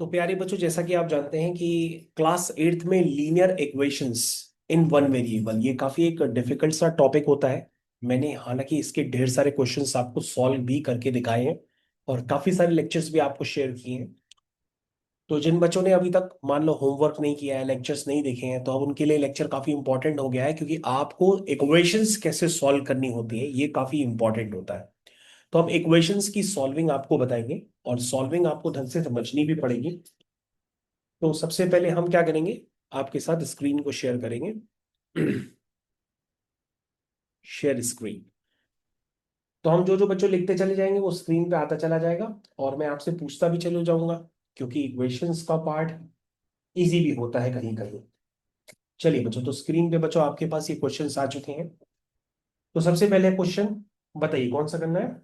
तो प्यारे बच्चों, जैसा कि आप जानते हैं कि क्लास एट्थ में linear equations in one variable ये काफी एक डिफिकल्ट सा टॉपिक होता है। मैंने हालांकि इसके ढेर सारे क्वेश्चंस आपको सॉल्व भी करके दिखाए हैं और काफी सारे लेक्चर्स भी आपको शेयर किए हैं। तो जिन बच्चों ने अभी तक मान लो होमवर्क नहीं किया है, लेक्चर्स नहीं देखे हैं, तो अब उनके लिए लेक्चर काफी इंपॉर्टेंट हो गया है, क्योंकि आपको इक्वेशंस कैसे सॉल्व करनी होती है ये काफी इंपॉर्टेंट होता है। तो हम इक्वेशंस की सॉल्विंग आपको बताएंगे और सॉल्विंग आपको ढंग से समझनी भी पड़ेगी। तो सबसे पहले हम क्या करेंगे, आपके साथ स्क्रीन को शेयर करेंगे। Share screen. तो हम जो जो बच्चों लिखते चले जाएंगे वो स्क्रीन पे आता चला जाएगा और मैं आपसे पूछता भी चले जाऊंगा, क्योंकि इक्वेशंस का पार्ट इजी भी होता है कहीं कहीं। चलिए बच्चों, तो स्क्रीन पे बच्चों आपके पास ये क्वेश्चंस आ चुके हैं। तो सबसे पहले क्वेश्चन बताइए कौन सा करना है।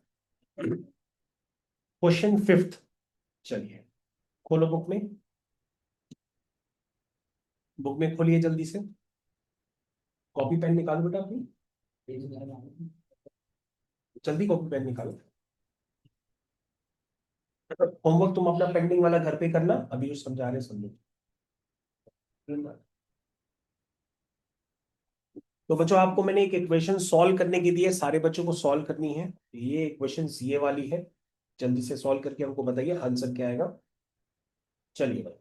Question fifth. चलिए खोलो बुक में। बुक में खोलिए जल्दी से। कॉपी पेन निकालो बेटा अपनी। जल्दी कॉपी पेन निकालो। होमवर्क तुम अपना पेंडिंग वाला घर पे करना, अभी जो समझा रहे समझो। तो बच्चों, आपको मैंने एक इक्वेशन सॉल्व करने की दी है, सारे बच्चों को सॉल्व करनी है। ये इक्वेशन ये वाली है। जल्दी से सॉल्व करके हमको बताइए आंसर क्या आएगा। चलिए भाई,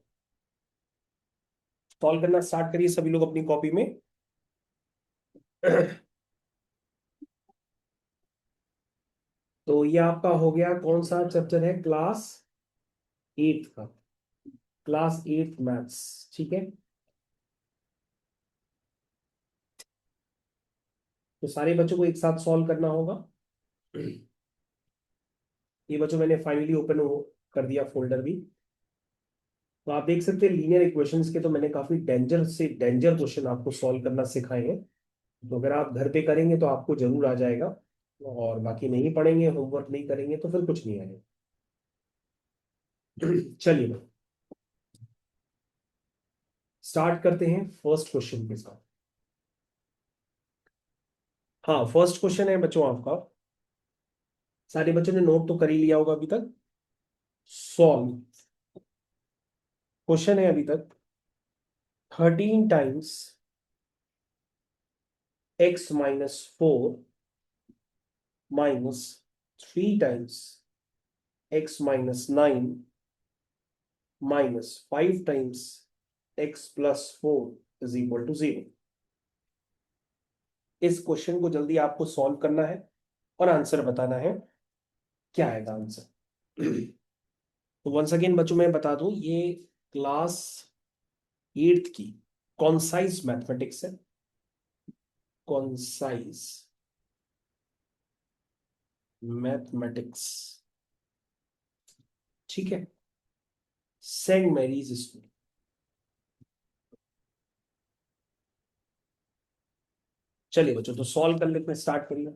सॉल्व करना स्टार्ट करिए सभी लोग अपनी कॉपी में। तो ये आपका हो गया, कौन सा चैप्टर है, क्लास एट्थ का। Class eighth maths. ठीक है। तो सारे बच्चों को एक साथ सॉल्व करना होगा। ये बच्चों मैंने फाइनली ओपन कर दिया फोल्डर भी। तो आप देख सकते हैं लीनियर इक्वेशंस के तो मैंने काफी डेंजर से डेंजर क्वेश्चन आपको सॉल्व करना सिखाए हैं। तो अगर आप घर पे करेंगे तो आपको जरूर आ जाएगा, और बाकी नहीं पढ़ेंगे, होमवर्क नहीं करेंगे तो फिर कुछ नहीं आएगा। चलिए स्टार्ट करते हैं फर्स्ट क्वेश्चन के साथ। हाँ, फर्स्ट क्वेश्चन है बच्चों आपका, सारे बच्चों ने नोट तो कर ही लिया होगा अभी तक। सॉल्व। क्वेश्चन है अभी तक, 13 times x-4 -3 times x-9 -5 times x+4 is equal to 0। इस क्वेश्चन को जल्दी आपको सॉल्व करना है और आंसर बताना है, क्या आएगा आंसर। तो वंस अगेन बच्चों मैं बता दूं, ये क्लास एट्थ की कॉन्साइज मैथमेटिक्स है। Concise mathematics. ठीक है। Saint Mary's School. चलिए बच्चों, तो सॉल्व करने में स्टार्ट करिए।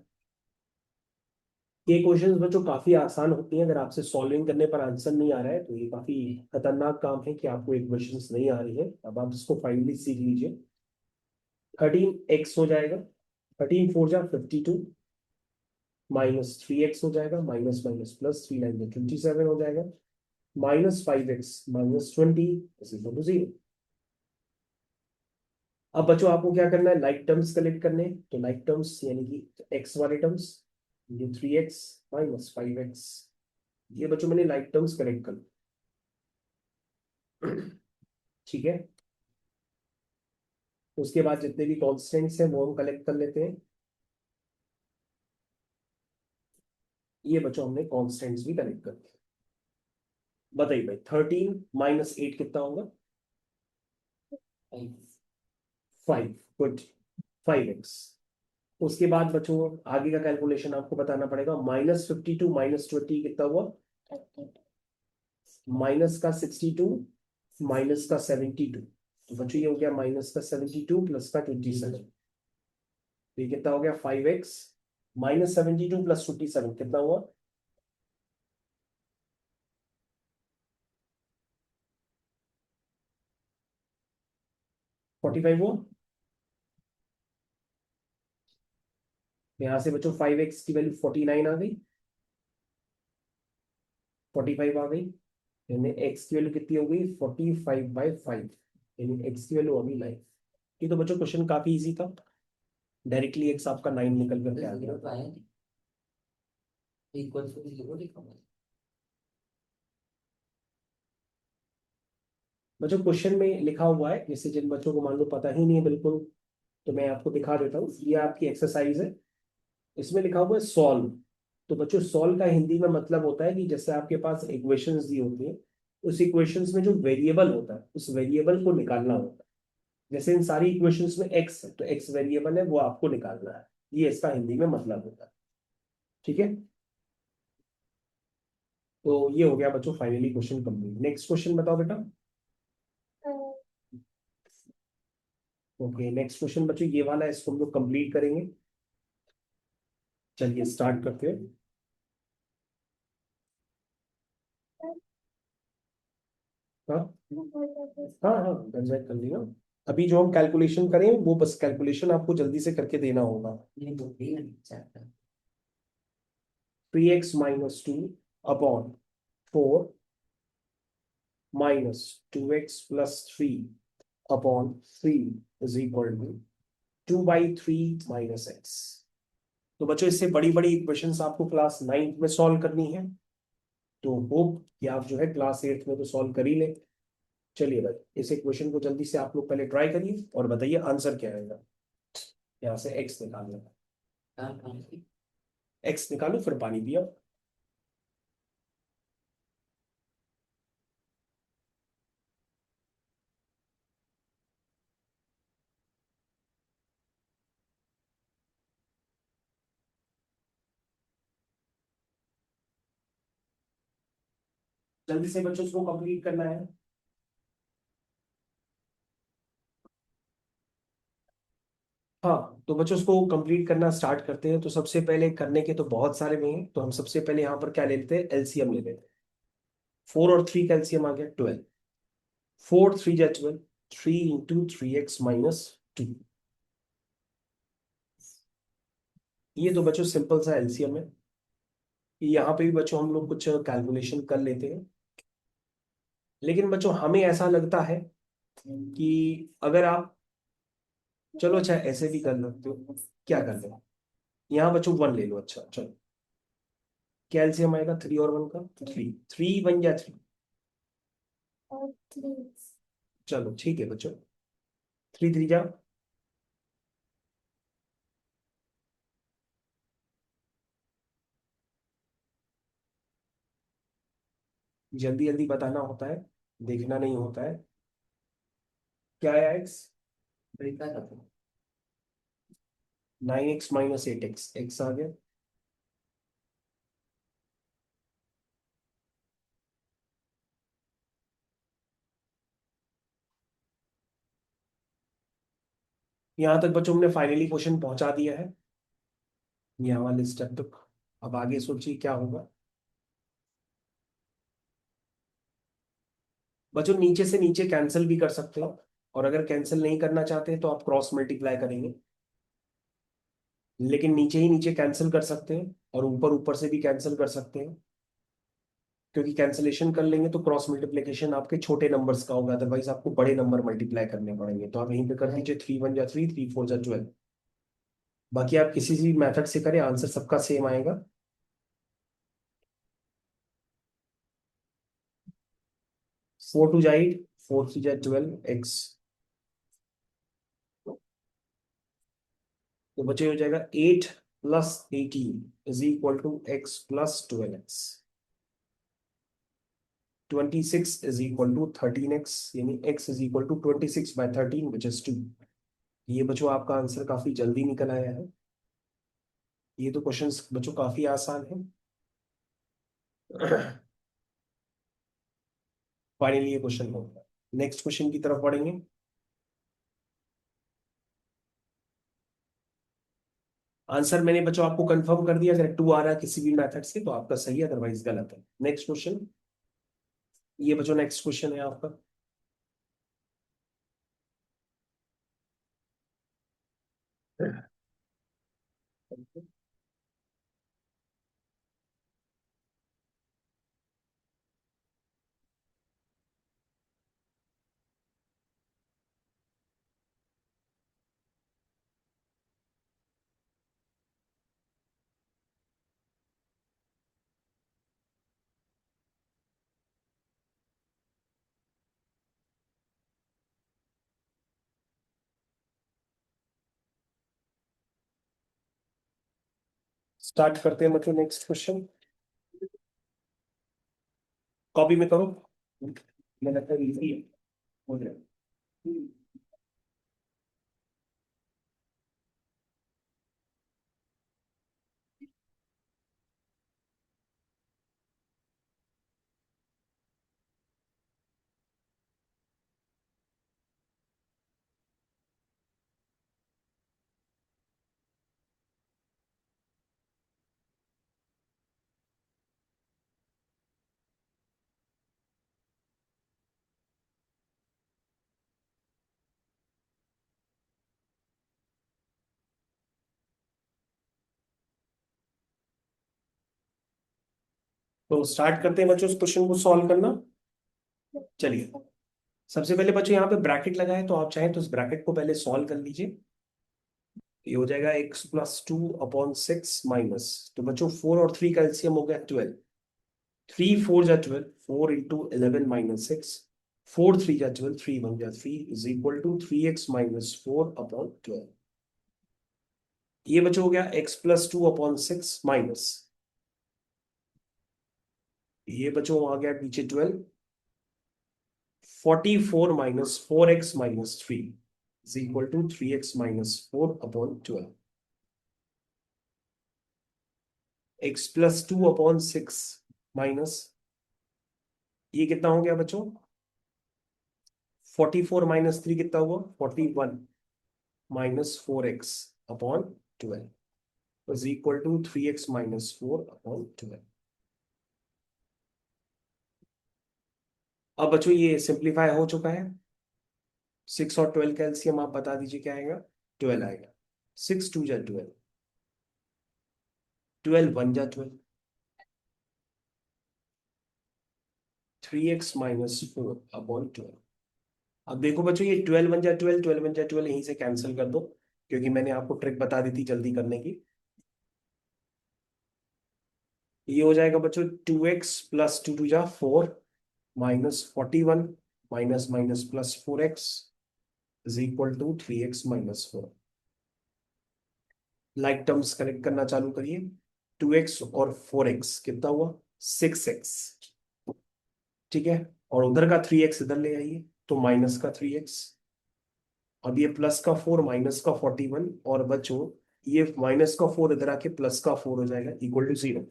ये क्वेश्चंस बच्चों काफी आसान होती हैं, अगर आपसे सॉल्विंग करने पर आंसर नहीं आ रहा है तो ये काफी खतरनाक काम है कि आपको इक्वेशंस नहीं आ रही है। अब आप इसको फाइनली सीख लीजिए। 13x हो जाएगा, 13 4 जा 52, -3x हो जाएगा, माइनस माइनस प्लस 3 9 27 हो जाएगा, -5x-20 इज इक्वल टू 0। अब बच्चों आपको क्या करना है, लाइक टर्म्स कलेक्ट करने हैं। तो लाइक टर्म्स यानी कि एक्स वाले टर्म्स, ये 3x -5x, ये बच्चों मैंने लाइक टर्म्स कलेक्ट कर। ठीक है। उसके बाद जितने भी कॉन्स्टेंट्स हैं वो हम कलेक्ट कर लेते हैं। ये बच्चों हमने कॉन्स्टेंट्स भी कलेक्ट कर दिए। बताइए भाई, 13 - 8 कितना होगा। 5। गुड। 5x। उसके बाद बच्चों आगे का कैलकुलेशन आपको बताना पड़ेगा। -52 - 20 कितना हुआ। -62 -72। तो बच्चों ये हो गया -72 +27। तो ये कितना हो गया 5x। -72 +27 कितना हुआ। 45 हुआ। यहां से बच्चों 5x की वैल्यू 49 आ गई, 45 आ गई। यानी एक्स की वैल्यू कितनी हो गई 45/5, यानी एक्स की वैल्यू होगी 9। ये तो बच्चों क्वेश्चन काफी इजी था, डायरेक्टली एक्स आपका 9 निकल करके आ गया। इक्वल टू जीरो लिखा हुआ है। बच्चों क्वेश्चन में लिखा हुआ है, जैसे जिन बच्चों को मान लो पता ही नहीं है बिल्कुल, तो मैं आपको दिखा देता हूँ। ये आपकी एक्सरसाइज है, इसमें लिखा हुआ है सॉल्व। तो बच्चों सॉल्व का हिंदी में मतलब होता है कि जैसे आपके पास इक्वेशंस दी होती है, उस इक्वेशंस में जो वेरिएबल होता है उस वेरिएबल को निकालना होता है। जैसे इन सारी इक्वेशंस में एक्स है, तो एक्स वेरिएबल है, वो आपको निकालना है। ये इसका हिंदी में मतलब होता है। ठीक है, तो ये हो गया बच्चों finally question complete. Next question बताओ बेटा। ओके, नेक्स्ट क्वेश्चन बच्चों ये वाला है, इसको हम लोग कंप्लीट करेंगे। चलिए स्टार्ट करते हैं। हाँ हाँ हाँ, कंजेक्ट कर लिया। अभी जो हम कैलकुलेशन करें वो बस कैलकुलेशन आपको जल्दी से करके देना होगा। ये तो भी नहीं चाहता। 3x - 2 upon 4 - 2x + 3 upon 3 is equal to 2/3 - x। तो बच्चों इससे बड़ी बड़ी इक्वेशंस आपको क्लास 9th में सॉल्व करनी है, तो होप कि आप जो है क्लास 8th में तो सॉल्व कर ही ले। चलिए भाई, इस इक्वेशन को जल्दी से आप लोग पहले ट्राई करिए और बताइए आंसर क्या आएगा। यहाँ से एक्स निकालना है, कहाँ कहाँ से? एक्स निकालो फिर पानी पियो। जल्दी से बच्चों इसको कंप्लीट करना है। हाँ, तो बच्चों उसको कंप्लीट करना स्टार्ट करते हैं। तो सबसे पहले करने के तो बहुत सारे में हैं, तो हम सबसे पहले यहाँ पर क्या लेते हैं, एलसीएम ले लेते हैं। 4 और 3 का एलसीएम आ गया 12। 4 3 जा 12, 3 × 3x - 2। ये तो बच्चों सिंपल सा एलसीएम है। यहाँ पे भी बच्चों हम लोग कुछ कैलकुलेशन कर लेते हैं, लेकिन बच्चों हमें ऐसा लगता है कि अगर आप, चलो अच्छा ऐसे भी कर सकते हो। क्या कर लो, यहाँ बच्चों 1 ले लो। अच्छा चलो, क्या एलसीएम आएगा 3 और 1 का, 3। 3 1 जा 3। चलो ठीक है बच्चों, 3 3 जा। जल्दी जल्दी बताना होता है, देखना नहीं होता है। क्या है एक्स, तरीका था तो। 9x - 8x, एक्स आ गया। यहाँ तक बच्चों हमने फाइनली क्वेश्चन पहुंचा दिया है, यहाँ वाले स्टेप तक। अब आगे सोचिए क्या होगा। बच्चों नीचे से नीचे कैंसिल भी कर सकते हो, और अगर कैंसिल नहीं करना चाहते तो आप क्रॉस मल्टीप्लाई करेंगे। लेकिन नीचे ही नीचे कैंसिल कर सकते हैं और ऊपर ऊपर से भी कैंसिल कर सकते हैं, क्योंकि कैंसिलेशन कर लेंगे तो क्रॉस मल्टीप्लिकेशन आपके छोटे नंबर्स का होगा, अदरवाइज आपको बड़े नंबर मल्टीप्लाई करने पड़ेंगे। तो आप यहीं पे कर दीजिए, 3 1 जा 3, 3 4 जा 12। बाकी आप किसी भी मेथड से करें, आंसर सबका सेम आएगा। 4 2 जा 8, 4 3 जा 12 एक्स। तो बचे हो जाएगा 8 + 18 = x + 12x। 26 = 13x, यानी x = 26/13 विच इज 2। ये बच्चों आपका आंसर काफी जल्दी निकल आया है। ये तो क्वेश्चंस बच्चों काफी आसान है। फाइनली ये क्वेश्चन हो गया। नेक्स्ट क्वेश्चन की तरफ बढ़ेंगे। आंसर मैंने बच्चों आपको कंफर्म कर दिया, अगर 2 आ रहा है किसी भी मेथड से तो आपका सही है, अदरवाइज गलत है। नेक्स्ट क्वेश्चन, ये बच्चों नेक्स्ट क्वेश्चन है आपका। स्टार्ट करते हैं बच्चों नेक्स्ट क्वेश्चन। कॉपी में करो, मुझे लगता है इजी है, हो जाएगा। तो स्टार्ट करते हैं बच्चों इस क्वेश्चन को सॉल्व करना। चलिए, सबसे पहले बच्चों यहाँ पे ब्रैकेट लगाए, तो आप चाहें तो इस ब्रैकेट को पहले सॉल्व कर लीजिए। ये हो जाएगा x+2/6 माइनस, तो बच्चों 4 और 3 का एलसीएम हो गया 12। 3 4 जा 12, 4 × 11 - 6, 4 3 जा 12, 3 1 जा 3 इज इक्वल टू 3x - 4/12। ये बच्चों हो गया x+2/6 माइनस, ये बच्चों आ गया नीचे 12, 44 - 4x - 3 is equal to 3x - 4/12। x+2/6 minus, ये कितना हो गया बच्चों? 44 - 3 कितना हुआ? 41 - 4x/12 is equal to 3x - 4/12। अब बच्चों ये सिंप्लीफाई हो चुका है। 6 और 12 का एलसीएम आप बता दीजिए क्या आएगा? 12 आएगा। 6 2 जा 12, 12 1 जा 12, 3x - 4/12। अब देखो बच्चों, ये 12 1 जा 12, 12 1 जा 12 यहीं से कैंसिल कर दो, क्योंकि मैंने आपको ट्रिक बता दी थी जल्दी करने की। ये हो जाएगा बच्चों 2x+2 2 जा 4 -41 minus minus +4x is equal to 3x - 4। Like terms connect करना चालू करिए। 2x और 4x कितना हुआ? 6x। ठीक है, और उधर का 3x इधर ले आइए, तो माइनस का 3x। अब ये प्लस का 4 माइनस का 41, और बच्चों ये माइनस का 4 इधर आके प्लस का 4 हो जाएगा इक्वल टू 0।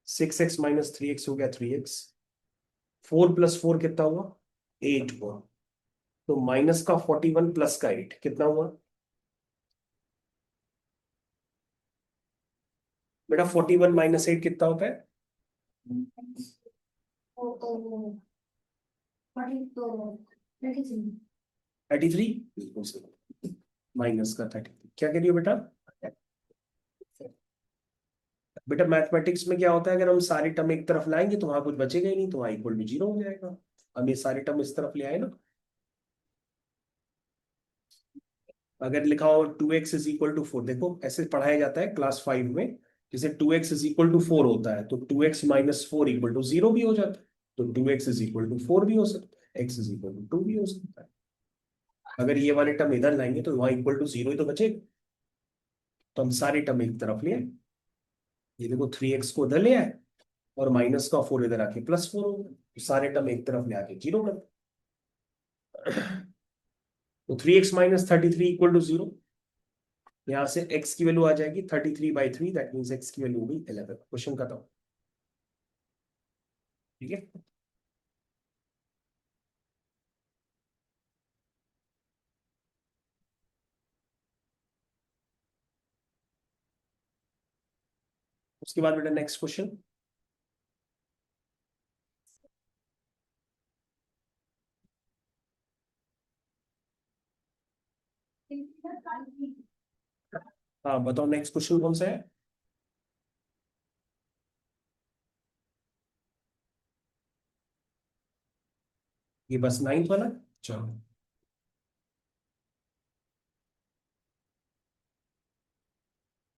6x - 3x हो गया 3x। 4 + 4 कितना हुआ? 8 हुआ। तो माइनस का 41 प्लस का 8 कितना हुआ बेटा? 41 - 8 कितना होता है? 33। बिल्कुल सही। माइनस का 33 क्या कह रही हो बेटा? बेटा मैथमेटिक्स में क्या होता है, अगर हम सारी टर्म एक तरफ लाएंगे तो वहां कुछ बचेगा ही नहीं, तो वहां इक्वल टू 0 हो जाएगा। हम ये सारी टर्म इस तरफ ले आए ना। अगर लिखा हो 2x = 4, देखो ऐसे पढ़ाया जाता है क्लास 5 में। जैसे 2x = 4 होता है, तो 2x - 4 = 0 भी हो जाता है। तो 2x = 4 भी हो सकता है, x = 2 भी हो सकता है। अगर ये वाले टर्म इधर लाएंगे तो वहां इक्वल टू 0 ही तो बचेगा। तो हम सारी टर्म एक तरफ ले आए। ये देखो 3x को इधर ले आए, और माइनस का 4 इधर आके +4 हो गया, तो सारे टर्म एक तरफ ले आके 0 कर दिए। तो 3x - 33 = 0। यहाँ से x की वैल्यू आ जाएगी 33/3, दैट मीन्स x की वैल्यू होगी 11। क्वेश्चन खत्म। ठीक है। उसके बाद बेटा नेक्स्ट क्वेश्चन। हाँ बताओ नेक्स्ट क्वेश्चन कौन सा है? ये बस 9th वाला। चलो,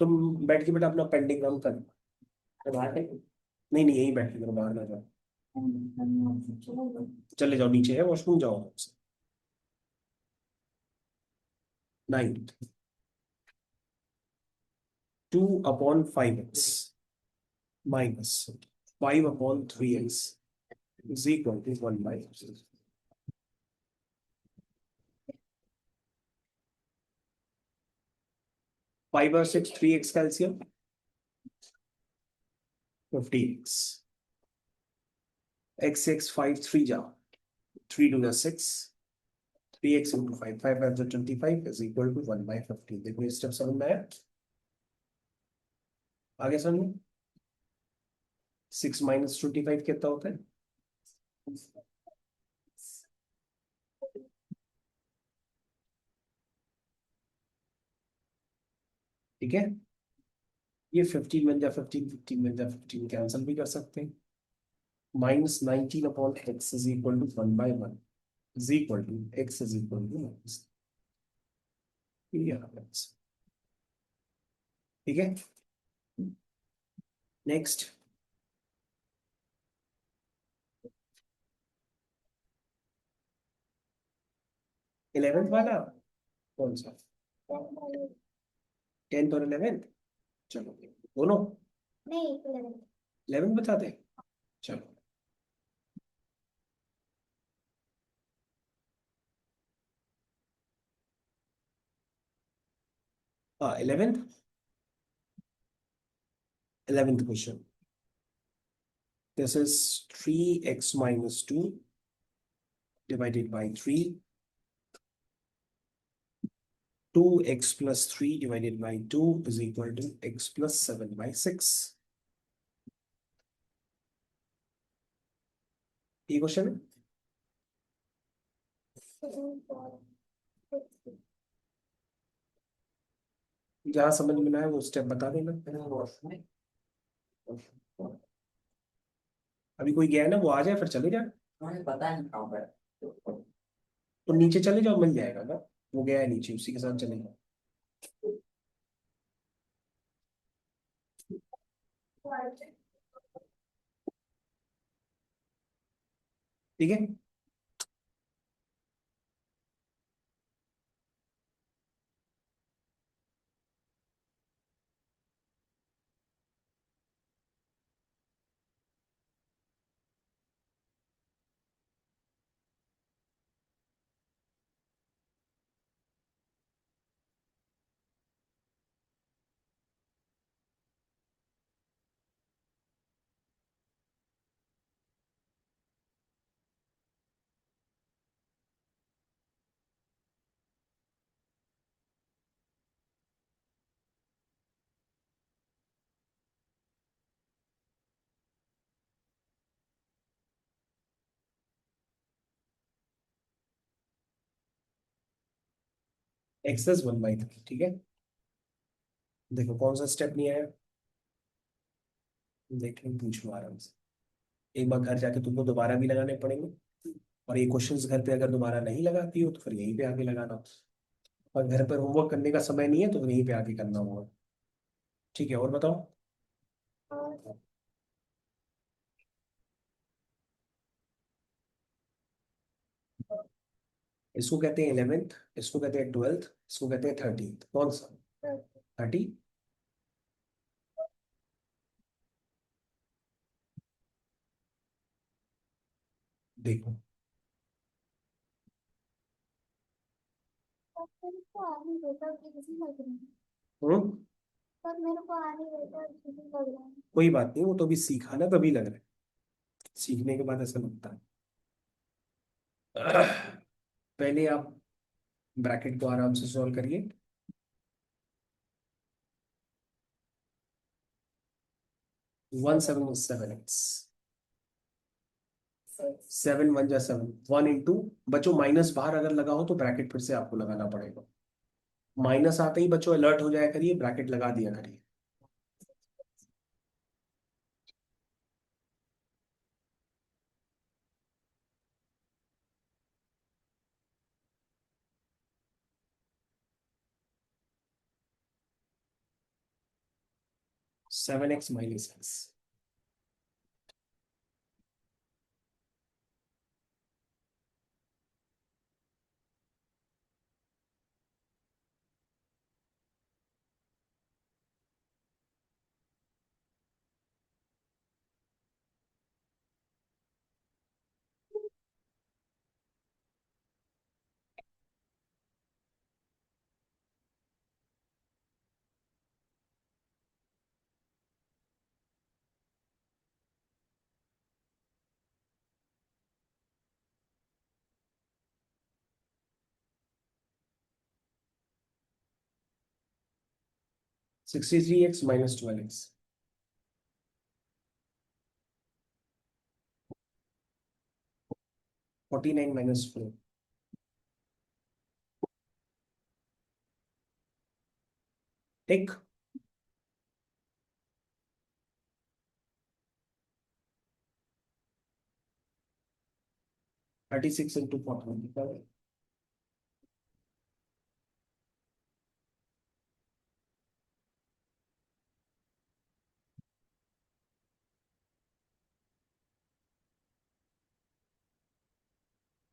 तुम बैठ के बेटा अपना पेंडिंग काम कर। बाहर है? नहीं नहीं, यहीं बैठ के करो, बाहर ना जाओ। चले जाओ, नीचे है वॉशरूम, जाओ। 9th। 2/5x minus 5/3x is equal to 1/, 5/6 3x का एलसीएम 50x, x 5 3 जा 3 2 6, 3x into 5 5 5 25 is equal to 1/15। देखो ये स्टेप समझ में आया? आगे समझो। 6 माइनस 25 कितना होता है? ठीक है, ये 15 बन जा 15, 15 बन जा 15, कैंसिल भी कर सकते हैं। -19/x is equal to 1/1 is equal to x is equal to minus, ठीक है। नेक्स्ट 11th वाला कौन सा? 10th और 11th, चलो दोनों नहीं 11। 11th बता दे, चलो। हाँ 11th question, this is 3x minus 2 divided by 3, 2x plus 3 divided by 2 is equal to x plus 7/6। ये क्वेश्चन है। जहां समझ में ना है वो स्टेप बता देना। अभी कोई गया है ना, वो आ जाए फिर चले जाए। मुझे पता नहीं कहाँ पर है। तो नीचे चले जाओ, मिल जाएगा ना। वो गया है नीचे, उसी के साथ चले जाओ। ठीक है, एक्सेस 1/3, ठीक है। देखो कौन सा स्टेप नहीं आया, देख लो, पूछ लो आराम से। एक बार घर जाके तुमको दोबारा भी लगाने पड़ेंगे, और ये क्वेश्चंस घर पे अगर दोबारा नहीं लगाती हो तो फिर यहीं पे आके लगाना। और घर पर होमवर्क करने का समय नहीं है तो यहीं पे आके करना होगा। ठीक है, और बताओ। इसको कहते हैं 11th, इसको कहते हैं 12th, इसको कहते हैं 13th, कौन सा? 30। देखो, मेरे को आ नहीं रहता, इजी लग रहा है। हम्म, पर मेरे को आ नहीं रहता, इजी लग रहा है। कोई बात नहीं, वो तो अभी सीखा ना, तभी लग रहा है। सीखने के बाद ऐसा लगता है। पहले आप ब्रैकेट को आराम से सॉल्व करिए। 1/7 7 1 जा 7, 1 इंटू, बच्चों माइनस बाहर अगर लगा हो तो ब्रैकेट फिर से आपको लगाना पड़ेगा। माइनस आते ही बच्चों अलर्ट हो जाया करिए, ब्रैकेट लगा दिया करिए। 7x minus x, 63x minus 12x. 49 minus 4. ठीक। 36 into 40.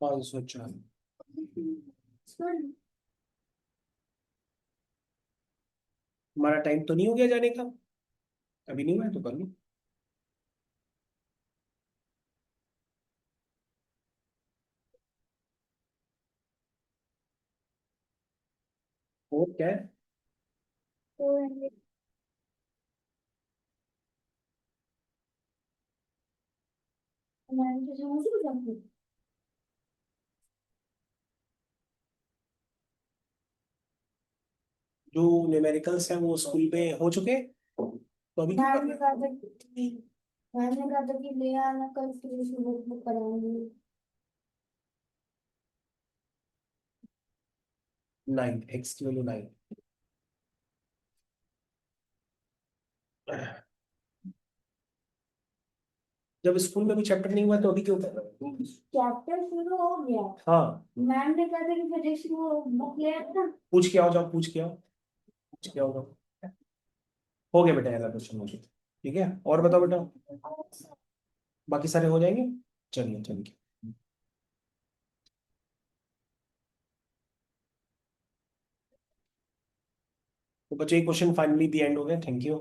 पाँच सौ चार। हमारा टाइम तो नहीं हो गया जाने का? अभी नहीं हुआ है तो कर लो। और क्या है? 400। मैंने तो समझ ही नहीं। जो न्यूमेरिकल्स हैं वो स्कूल में हो चुके हैं, तो अभी क्यों कर मैम रहे ने हैं? कहा था मैम ने कहा था कि ले आना, कल फिर सुबह बुक कराएंगे। 9, x की वैल्यू 9। जब स्कूल में भी चैप्टर नहीं हुआ तो अभी क्यों कर रहे हो? चैप्टर शुरू हो गया। हाँ, मैम ने कहा था कि फिजिक्स की वो बुक ले आना। पूछ के आओ, जाओ पूछ के आओ, पूछ के आओ जाओ। हो गया बेटा, ऐसा क्वेश्चन मुझे। ठीक है, और बताओ बेटा। बाकी सारे हो जाएंगे। चलिए चलिए। तो बच्चे, क्वेश्चन फाइनली दी एंड हो गए। Thank you.